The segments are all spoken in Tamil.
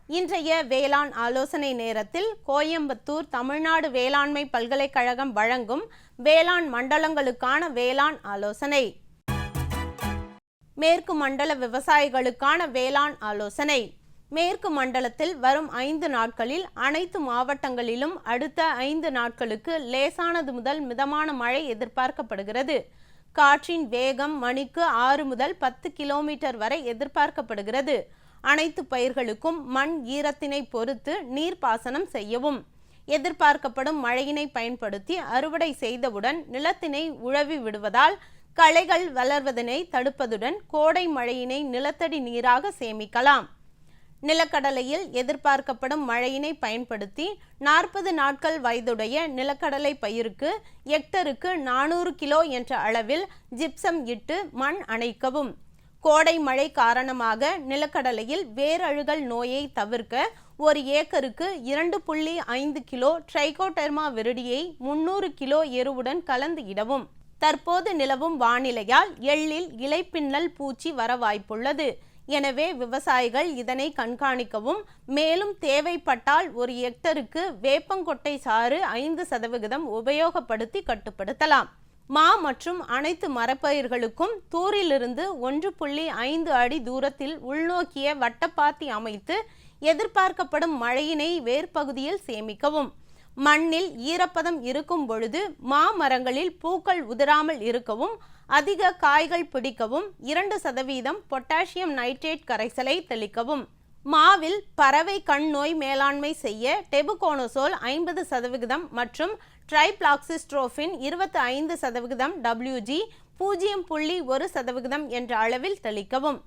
இன்றைய வேளாண் ஆலோசனை நேரத்தில் கோயம்புத்தூர் தமிழ்நாடு வேளாண்மை பல்கலைக்கழகம் வழங்கும் வேளாண் மண்டலங்களுக்கான வேளாண் ஆலோசனை. மேற்கு மண்டல விவசாயிகளுக்கான வேளாண் ஆலோசனை. மேற்கு மண்டலத்தில் வரும் 5 நாட்களில் அனைத்து மாவட்டங்களிலும் அடுத்த 5 நாட்களுக்கு லேசானது முதல் மிதமான மழை எதிர்பார்க்கப்படுகிறது. காற்றின் வேகம் மணிக்கு 6 முதல் 10 கிலோமீட்டர் வரை எதிர்பார்க்கப்படுகிறது. அனைத்து பயிர்களுக்கும் மண் ஈரத்தினை பொறுத்து நீர்ப்பாசனம் செய்யவும். எதிர்பார்க்கப்படும் மழையினை பயன்படுத்தி அறுவடை செய்தவுடன் நிலத்தினை உழவி விடுவதால் களைகள் வளர்வதனை தடுப்பதுடன் கோடை மழையினை நிலத்தடி நீராக சேமிக்கலாம். நிலக்கடலையில் எதிர்பார்க்கப்படும் மழையினை பயன்படுத்தி 40 நாட்கள் வயதுடைய நிலக்கடலை பயிருக்கு ஹெக்டருக்கு 400 கிலோ என்ற அளவில் ஜிப்சம் இட்டு மண் அணைக்கவும். கோடை மழை காரணமாக நிலக்கடலையில் வேரழுகல் நோயை தவிர்க்க 1 ஏக்கருக்கு 2.5 கிலோ ட்ரைகோடெர்மா விரிடியை 300 கிலோ எருவுடன் கலந்து இடவும். தற்போது நிலவும் வானிலையால் எள்ளில் இலைப்பின்னல் பூச்சி வர வாய்ப்புள்ளது. எனவே விவசாயிகள் இதனை கண்காணிக்கவும். மேலும் தேவைப்பட்டால் 1 ஹெக்டருக்கு வேப்பங்கொட்டை சாறு 5% உபயோகப்படுத்தி கட்டுப்படுத்தலாம். மா மற்றும் அனைத்து மரப்பயிர்களுக்கும் தூரிலிருந்து 1.5 அடி தூரத்தில் உள்நோக்கிய வட்டப்பாத்தி அமைத்து எதிர்பார்க்கப்படும் மழையினை வேர்பகுதியில் சேமிக்கவும். மண்ணில் ஈரப்பதம் இருக்கும் பொழுது மாமரங்களில் பூக்கள் உதிராமல் இருக்கவும் அதிக காய்கள் பிடிக்கவும் 2% பொட்டாசியம் நைட்ரேட் கரைசலை தெளிக்கவும். மாவில் பறவை கண் நோய் மேலாண்மை செய்ய டெபுகோனசோல் 50% மற்றும் ட்ரைப்ளாக்சிஸ்ட்ரோபின் 25% WG 0.1% என்ற அளவில் தெளிக்கவும்.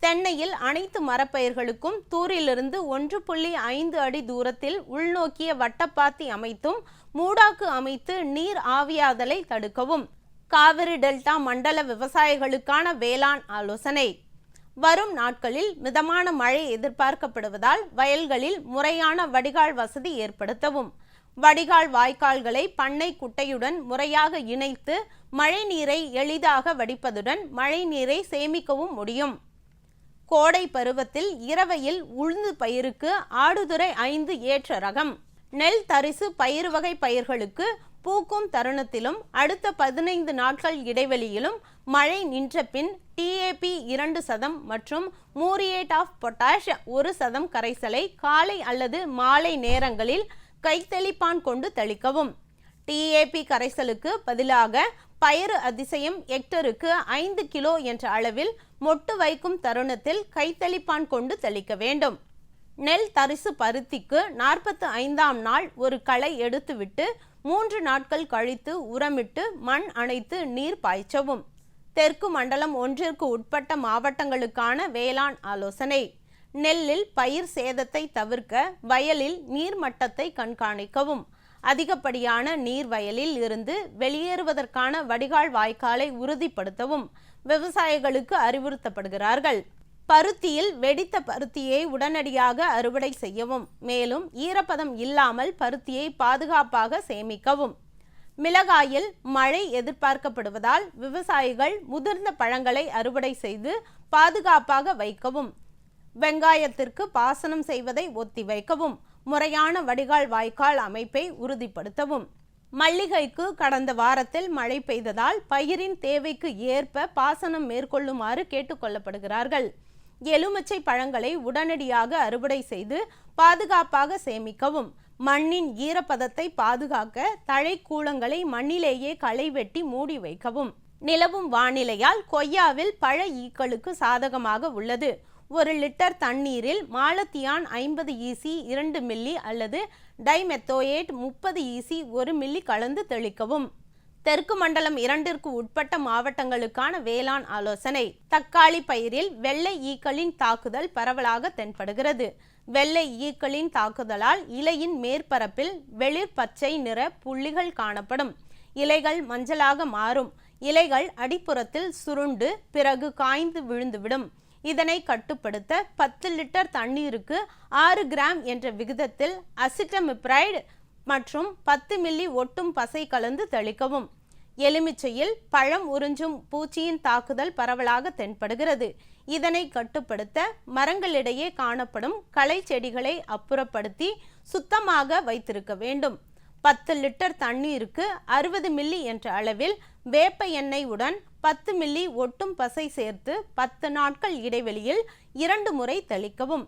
தென்னையில் அனைத்து மரப்பயிர்களுக்கும் தூரிலிருந்து 1.5 அடி தூரத்தில் உள்நோக்கிய வட்டப்பாத்தி அமைத்தும் மூடாக்கு அமைத்து நீர் ஆவியாதலை தடுக்கவும். காவிரி டெல்டா மண்டல விவசாயிகளுக்கான வேளாண் ஆலோசனை. வரும் நாட்களில் மிதமான மழை எதிர்பார்க்கப்படுவதால் வயல்களில் முறையான வடிகால் வசதி ஏற்படுத்தவும். வடிகால் வாய்க்கால்களை பண்ணை குட்டையுடன் முறையாக இணைத்து மழை நீரை எளிதாக வடிப்பதுடன் மழை நீரை சேமிக்கவும் முடியும். கோடை பருவத்தில் இரவையில் உளுந்து பயிருக்கு ஆடுதுறை 5 ஏற்ற ரகம். நெல் தரிசு பயிர் வகை பயிர்களுக்கு பூக்கும் தருணத்திலும் அடுத்த 15 நாட்கள் இடைவெளியிலும் மழை நின்ற பின் TAP 2% மற்றும் மூரியேட் ஆஃப் பொட்டாஷ் 1% கரைசலை காலை அல்லது மாலை நேரங்களில் கைத்தெளிப்பான் கொண்டு தெளிக்கவும். TAP கரைசலுக்கு பதிலாக பயிறு அதிசயம் ஹெக்டருக்கு 5 கிலோ என்ற அளவில் மொட்டு வைக்கும் தருணத்தில் கைத்தெளிப்பான் கொண்டு தெளிக்க வேண்டும். நெல் தரிசு பருத்திக்கு 45ஆம் நாள் ஒரு களை எடுத்துவிட்டு 3 நாட்கள் கழித்து உரமிட்டு மண் அணைத்து நீர் பாய்ச்சவும். தெற்கு மண்டலம் 1ற்கு உட்பட்ட மாவட்டங்களுக்கான வேளாண் ஆலோசனை. நெல்லில் பயிர் சேதத்தை தவிர்க்க வயலில் நீர்மட்டத்தை கண்காணிக்கவும். அதிகப்படியான நீர் வயலில் இருந்து வெளியேறுவதற்கான வடிகால் வாய்க்காலை உறுதிப்படுத்தவும் விவசாயிகளுக்கு அறிவுறுத்தப்படுகிறார்கள். பருத்தியில் வெடித்த பருத்தியை உடனடியாக அறுவடை செய்யவும். மேலும் ஈரப்பதம் இல்லாமல் பருத்தியை பாதுகாப்பாக சேமிக்கவும். மிளகாயில் மழை எதிர்பார்க்கப்படுவதால் விவசாயிகள் முதிர்ந்த பழங்களை அறுவடை செய்து பாதுகாப்பாக வைக்கவும். வெங்காயத்திற்கு பாசனம் செய்வதை ஒத்தி வைக்கவும். முறையான வடிகால் வாய்க்கால் அமைப்பை உறுதிப்படுத்தவும். மல்லிகைக்கு கடந்த வாரத்தில் மழை பெய்ததால் பயிரின் தேவைக்கு ஏற்ப பாசனம் மேற்கொள்ளுமாறு கேட்டுக்கொள்ளப்படுகிறார்கள். எலுமிச்சை பழங்களை உடனடியாக அறுவடை செய்து பாதுகாப்பாக சேமிக்கவும். மண்ணின் ஈரப்பதத்தை பாதுகாக்க தழைக்கூளங்களை மண்ணிலேயே களை வெட்டி மூடி வைக்கவும். நிலவும் வானிலையால் கொய்யாவில் பழ ஈக்களுக்கு சாதகமாக உள்ளது. 1 லிட்டர் தண்ணீரில் மாலத்தியான் 50 EC 2 மில்லி அல்லது டைமெத்தோயேட் 30 EC 1 மில்லி கலந்து தெளிக்கவும். தெற்கு மண்டலம் 2ற்கு உட்பட்ட மாவட்டங்களுக்கான வேளாண் ஆலோசனை. தக்காளி பயிரில் வெள்ளை ஈக்களின் தாக்குதல் பரவலாக தென்படுகிறது. வெள்ளை ஈக்களின் தாக்குதலால் இலையின் மேற்பரப்பில் வெளிர் பச்சை நிற புள்ளிகள் காணப்படும். இலைகள் மஞ்சளாக மாறும். இலைகள் அடிப்புறத்தில் சுருண்டு பிறகு காய்ந்து விழுந்துவிடும். இதனை கட்டுப்படுத்த 10 லிட்டர் தண்ணீருக்கு 6 கிராம் என்ற விகிதத்தில் அசிட்டமிப்ரைடு மற்றும் 10 மில்லி ஒட்டும் பசை கலந்து தெளிக்கவும். எலுமிச்சையில் பழம் உறிஞ்சும் பூச்சியின் தாக்குதல் பரவலாக தென்படுகிறது. இதனை கட்டுப்படுத்த மரங்களிடையே காணப்படும் களை செடிகளை அப்புறப்படுத்தி சுத்தமாக வைத்திருக்க வேண்டும். 10 லிட்டர் தண்ணீருக்கு 60 மில்லி என்ற அளவில் வேப்ப எண்ணெய் உடன் 10 மில்லி ஒட்டும் பசை சேர்த்து 10 நாட்கள் இடைவெளியில் 2 முறை தெளிக்கவும்.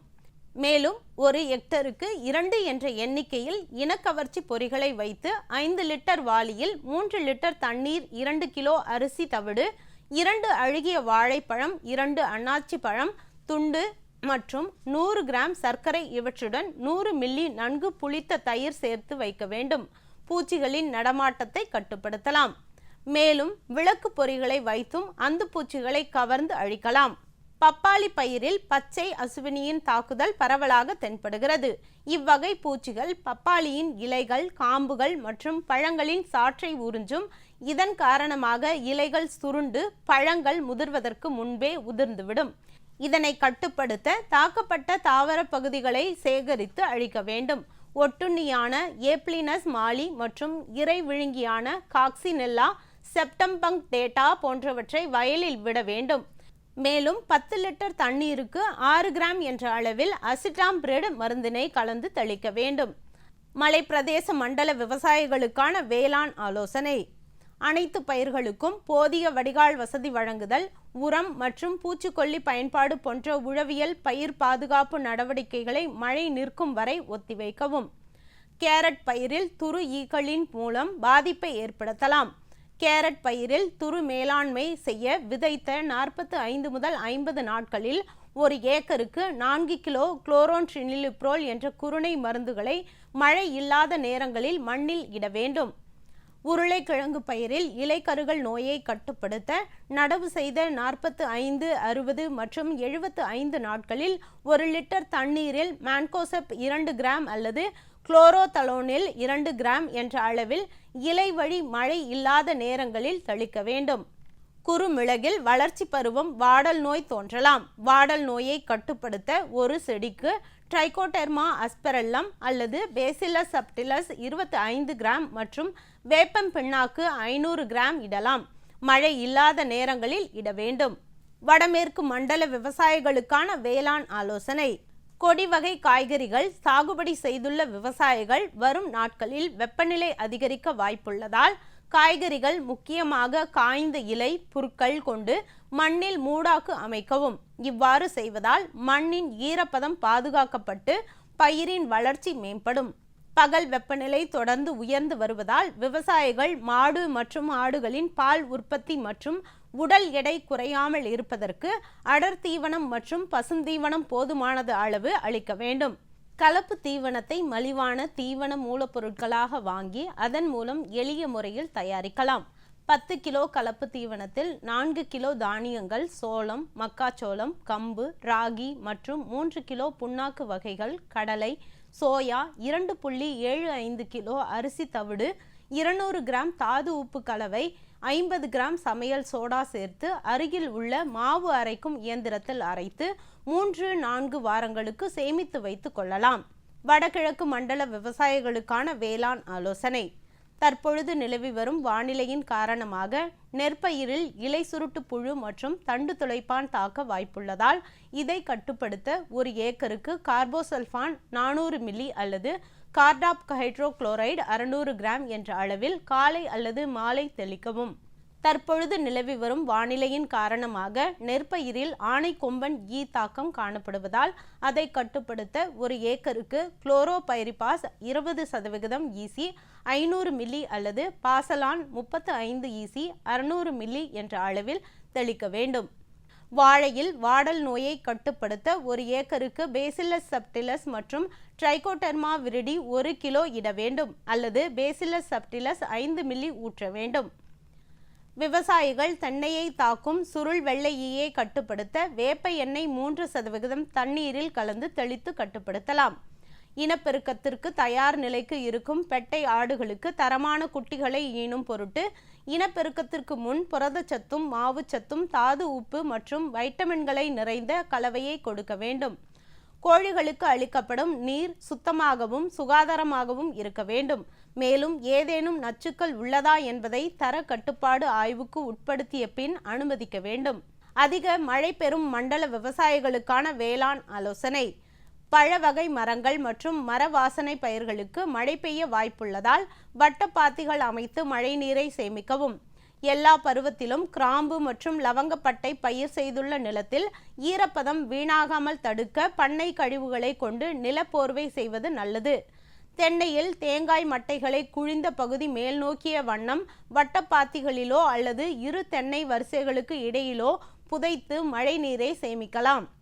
மேலும் 1 ஹெக்டருக்கு 2 என்ற எண்ணிக்கையில் இனக்கவர்ச்சி பொறிகளை வைத்து 5 லிட்டர் வாளியில் 3 லிட்டர் தண்ணீர், 2 கிலோ அரிசி தவிடு, 2 அழுகிய வாழைப்பழம், 2 அன்னாச்சி பழம் துண்டு மற்றும் 100 கிராம் சர்க்கரை இவற்றுடன் 100 மில்லி நன்கு புளித்த தயிர் சேர்த்து வைக்க வேண்டும். பூச்சிகளின் நடமாட்டத்தை கட்டுப்படுத்தலாம். மேலும் விளக்கு பொறிகளை வைத்தும் அந்து பூச்சிகளை கவர்ந்து அழிக்கலாம். பப்பாளி பயிரில் பச்சை அசுவினியின் தாக்குதல் பரவலாக தென்படுகிறது. இவ்வகை பூச்சிகள் பப்பாளியின் இலைகள், காம்புகள் மற்றும் பழங்களின் சாற்றை உறிஞ்சும். இதன் காரணமாக இலைகள் சுருண்டு பழங்கள் முதிர்வதற்கு முன்பே உதிர்ந்துவிடும். இதனை கட்டுப்படுத்த தாக்கப்பட்ட தாவர பகுதிகளை சேகரித்து அழிக்க வேண்டும். ஒட்டுண்ணியான ஏப்ளினஸ் மாலி மற்றும் இறை விழுங்கியான காக்சினெல்லா, செப்டம்பங் டேட்டா போன்றவற்றை வயலில் விட வேண்டும். மேலும் 10 லிட்டர் தண்ணீருக்கு 6 கிராம் என்ற அளவில் அசிட்டாம்பிரிட் மருந்தினை கலந்து தெளிக்க வேண்டும். மலை பிரதேச மண்டல விவசாயிகளுக்கான வேளாண் ஆலோசனை. அனைத்து பயிர்களுக்கும் போதிய வடிகால் வசதி வழங்குதல், உரம் மற்றும் பூச்சிக்கொல்லி பயன்பாடு போன்ற உழவியல் பயிர் பாதுகாப்பு நடவடிக்கைகளை மழை நிற்கும் வரை ஒத்திவைக்கவும். கேரட் பயிரில் துரு ஈக்களின் மூலம் பாதிப்பை ஏற்படுத்தலாம். கேரட் பயிரில் துரு மேலாண்மை செய்ய விதைத்த 45 முதல் 50 நாட்களில் 1 ஏக்கருக்கு 4 கிலோ குளோரோன்ட்ரினிலிப்ரோல் என்ற குருணை மருந்துகளை மழை இல்லாத நேரங்களில் மண்ணில் இட வேண்டும். உருளைக்கிழங்கு பயிரில் இலைக்கருகள் நோயை கட்டுப்படுத்த நடவு செய்த 45, 60 மற்றும் 75 நாட்களில் 1 லிட்டர் தண்ணீரில் மான்கோசெப் 2 கிராம் அல்லது குளோரோதலோனில் 2 கிராம் என்ற அளவில் இலை வழி மழை இல்லாத நேரங்களில் தெளிக்க வேண்டும். குறுமிளகில் வளர்ச்சி பருவம் வாடல் நோய் தோன்றலாம். வாடல் நோயை கட்டுப்படுத்த ஒரு செடிக்கு ட்ரைகோடெர்மா அஸ்பெரல்லம் அல்லது பேசிலஸ் சப்டிலஸ் 25 கிராம் மற்றும் வேப்பம் பிண்ணாக்கு 500 கிராம் இடலாம். மழை இல்லாத நேரங்களில் இட வேண்டும். வடமேற்கு மண்டல விவசாயிகளுக்கான வேளாண் ஆலோசனை. கொடி வகை காய்கறிகள் சாகுபடி செய்துள்ள விவசாயிகள் வரும் நாட்களில் வெப்பநிலை அதிகரிக்க வாய்ப்புள்ளதால் காய்கறிகள் முக்கியமாக காய்ந்த இலை புற்கள் கொண்டு மண்ணில் மூடாக்கு அமைக்கவும். இவ்வாறு செய்வதால் மண்ணின் ஈரப்பதம் பாதுகாக்கப்பட்டு பயிரின் வளர்ச்சி மேம்படும். பகல் வெப்பநிலை தொடர்ந்து உயர்ந்து வருவதால் விவசாயிகள் மாடு மற்றும் ஆடுகளின் பால் உற்பத்தி மற்றும் உடல் எடை குறையாமல் இருப்பதற்கு அடர் தீவனம் மற்றும் பசுந்தீவனம் போதுமானது அளவு அளிக்க வேண்டும். கலப்பு தீவனத்தை மலிவான தீவன மூலப்பொருட்களாக வாங்கி அதன் மூலம் எளிய முறையில் தயாரிக்கலாம். 10 கிலோ கலப்பு தீவனத்தில் 4 கிலோ தானியங்கள், சோளம், மக்காச்சோளம், கம்பு, ராகி மற்றும் 3 கிலோ புண்ணாக்கு வகைகள், கடலை, சோயா, 2.75 கிலோ அரிசி தவிடு, 200 கிராம் தாது உப்பு கலவை, 50 கிராம் சமையல் சோடா சேர்த்து அருகில் உள்ள மாவு அரைக்கும் இயந்திரத்தில் அரைத்து 3-4 வாரங்களுக்கு சேமித்து வைத்து கொள்ளலாம். வடகிழக்கு மண்டல விவசாயிகளுக்கான வேளாண் ஆலோசனை. தற்பொழுது நிலவி வரும் வானிலையின் காரணமாக நெற்பயிரில் இலை சுருட்டு புழு மற்றும் தண்டு துளைப்பான் தாக்க வாய்ப்புள்ளதால் இதை கட்டுப்படுத்த 1 ஏக்கருக்கு கார்போசல்ஃபான் 400 மில்லி அல்லது கார்டாப் ஹைட்ரோகுளோரைடு 600 கிராம் என்ற அளவில் காலை அல்லது மாலை தெளிக்கவும். தற்பொழுது நிலவி வரும் வானிலையின் காரணமாக நெற்பயிரில் ஆணை கொம்பன் ஈ தாக்கம் காணப்படுவதால் அதை கட்டுப்படுத்த 1 ஏக்கருக்கு குளோரோபைரிபாஸ் 20% ஈசி 500 மில்லி அல்லது பாசலான் 35 ஈசி 600 மில்லி என்ற அளவில் தெளிக்க வேண்டும். வாழையில் வாடல் நோயை கட்டுப்படுத்த 1 ஏக்கருக்கு பேசிலஸ் சப்டிலஸ் மற்றும் ட்ரைகோடெர்மா விரிடி 1 கிலோ இட வேண்டும் அல்லது பேசிலஸ் சப்டிலஸ் 5 மில்லி ஊற்ற வேண்டும். விவசாயிகள் தென்னையை தாக்கும் சுருள் வெள்ளை ஈயை கட்டுப்படுத்த வேப்ப எண்ணெய் 3% தண்ணீரில் கலந்து தெளித்து கட்டுப்படுத்தலாம். இனப்பெருக்கத்திற்கு தயார் நிலைக்கு இருக்கும் பெட்டை ஆடுகளுக்கு தரமான குட்டிகளை ஈனும் பொருட்டு இனப்பெருக்கத்திற்கு முன் புரதச்சத்தும் மாவுச்சத்தும் தாது உப்பு மற்றும் வைட்டமின்களை நிறைந்த கலவையை கொடுக்க வேண்டும். கோழிகளுக்கு அளிக்கப்படும் நீர் சுத்தமாகவும் சுகாதாரமாகவும் இருக்க வேண்டும். மேலும் ஏதேனும் நச்சுக்கள் உள்ளதா என்பதை தர கட்டுப்பாடு ஆய்வுக்கு உட்படுத்திய பின் அனுமதிக்க வேண்டும். அதிக மழை பெறும் மண்டல விவசாயிகளுக்கான வேளாண் ஆலோசனை. பழ வகை மரங்கள் மற்றும் மர வாசனை பயிர்களுக்கு மழை பெய்ய வாய்ப்புள்ளதால் வட்டப்பாத்திகள் அமைத்து மழை நீரை சேமிக்கவும். எல்லா பருவத்திலும் கிராம்பு மற்றும் லவங்கப்பட்டை பயிர் செய்துள்ள நிலத்தில் ஈரப்பதம் வீணாகாமல் தடுக்க பண்ணை கழிவுகளை கொண்டு நிலப்போர்வை செய்வது நல்லது. தென்னையில் தேங்காய் மட்டைகளை குழிந்த பகுதி மேல் நோக்கிய வண்ணம் வட்டப்பாத்திகளிலோ அல்லது இரு தென்னை வரிசைகளுக்கு இடையிலோ புதைத்து மழை நீரை சேமிக்கலாம்.